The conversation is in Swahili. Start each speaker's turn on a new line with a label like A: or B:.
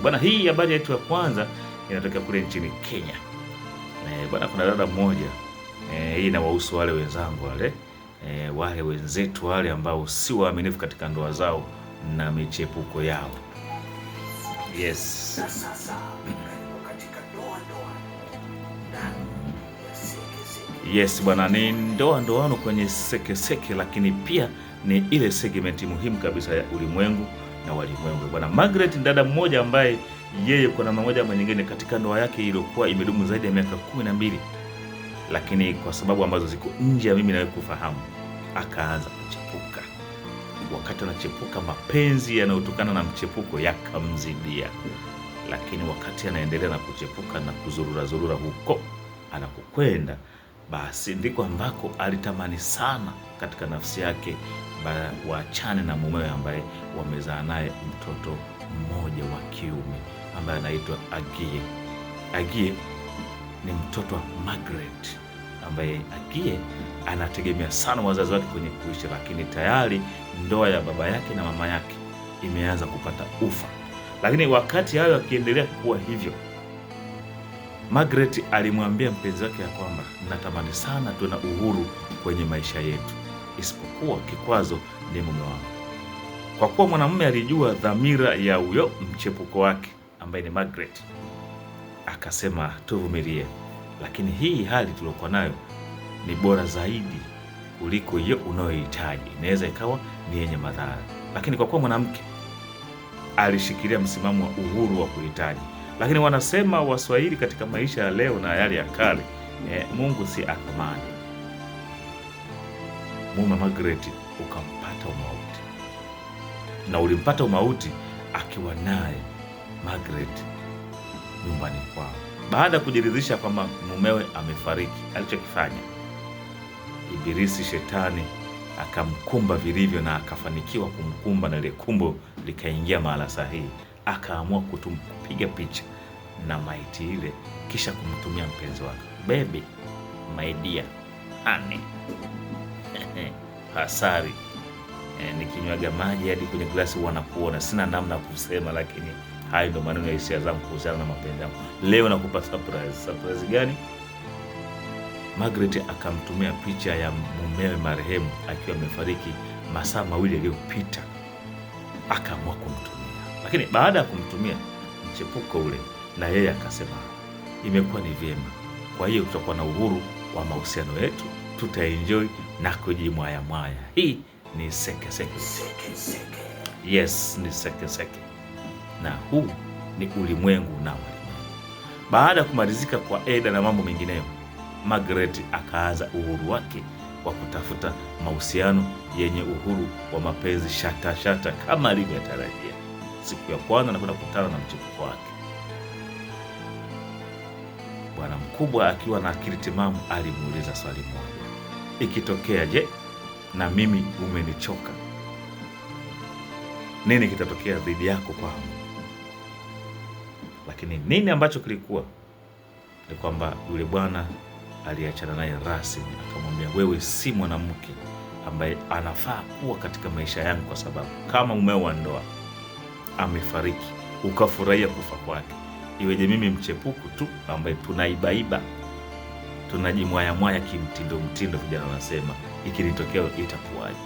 A: Bwana, hii habari yetu ya kwanza inatokea kule nchini Kenya. Bwana, kuna dada mmoja hii inawahusu wale wenzangu wale wenzetu wale ambao si waaminifu katika ndoa zao na michepuko yao. Yes. Yes bwana, ni ndoano kwenye seke, lakini pia ni ile segmenti muhimu kabisa ya ulimwengu na walimwengu. Bwana, Margaret, dada mmoja ambaye yeye kwa namna moja ama nyingine katika ndoa yake iliyokuwa imedumu zaidi ya miaka 12, lakini kwa sababu ambazo ziko nje ya mimi na wewe kufahamu, akaanza kuchepuka. Wakati anachepuka, mapenzi yanayotokana na mchepuko yakamzidia, lakini wakati anaendelea na kuchepuka na kuzurura huko anakokwenda, basi ndiko ambako alitamani sana katika nafsi yake waachane na mumewe ambaye wamezaa naye mtoto mmoja wa kiume ambaye anaitwa Agie. Agie ni mtoto wa Margaret ambaye Agie anategemea sana wazazi wake kwenye kuishi, lakini tayari ndoa ya baba yake na mama yake imeanza kupata ufa. Lakini wakati hayo akiendelea kuwa hivyo, Margaret alimwambia mpenzi wake ya kwamba natamani sana tuwe na uhuru kwenye maisha yetu, isipokuwa kikwazo ni mume wangu. Kwa kuwa mwanamume alijua dhamira ya huyo mchepuko wake ambaye ni Margaret, akasema tuvumilie, lakini hii hali tuliokuwa nayo ni bora zaidi kuliko hiyo unayohitaji, inaweza ikawa ni yenye madhara. Lakini kwa kuwa mwanamke alishikilia msimamo wa uhuru wa kuhitaji, lakini wanasema Waswahili katika maisha ya leo na yale ya kale, Mungu si athmani. Mume Margaret ukampata umauti, na ulimpata umauti akiwa naye Margaret nyumbani kwao. Baada ya kujiridhisha kwamba mumewe amefariki, alichokifanya Ibilisi, shetani, akamkumba vilivyo na akafanikiwa kumkumba, na ile kumbo likaingia mahala sahihi. Akaamua kupiga picha na maiti ile, kisha kumtumia mpenzi wake. Baby, my dear, honey, hasari, nikinywaga maji hadi kwenye glasi wanakuona, sina namna kusema, lakini hayo ndo maneno ya hisia zangu kuhusiana na mapenzi yangu. Leo nakupa surprise. Surprise gani? Margaret akamtumia picha ya mumewe marehemu akiwa amefariki masaa 2 yaliyopita, akaamua kumtumia. Lakini baada ya kumtumia mchepuko ule, na yeye akasema imekuwa ni vyema, kwa hiyo tutakuwa na uhuru wa mahusiano yetu, tutaenjoy na kujimwaya mwaya. Hii ni seke. Yes, ni seke. Na huu ni ulimwengu na walimwengu. Baada ya kumalizika kwa Eda na mambo mengineyo, Margaret akaanza uhuru wake wa kutafuta mahusiano yenye uhuru wa mapenzi shata kama alivyotarajia. Siku ya kwanza anakwenda kukutana na mchepuko wake. Bwana mkubwa akiwa na akili timamu alimuuliza swali moja, ikitokea je, na mimi umenichoka, nini kitatokea dhidi yako kwangu? Lakini nini ambacho kilikuwa ni kwamba yule bwana aliachana naye rasmi, akamwambia wewe si mwanamke ambaye anafaa kuwa katika maisha yangu, kwa sababu kama mumeo wa ndoa amefariki ukafurahia kufa kwake, iweje mimi mchepuku tu ambaye tunaibaiba tunajimwaya kimtindo, vijana wanasema, ikinitokea itakuwaje?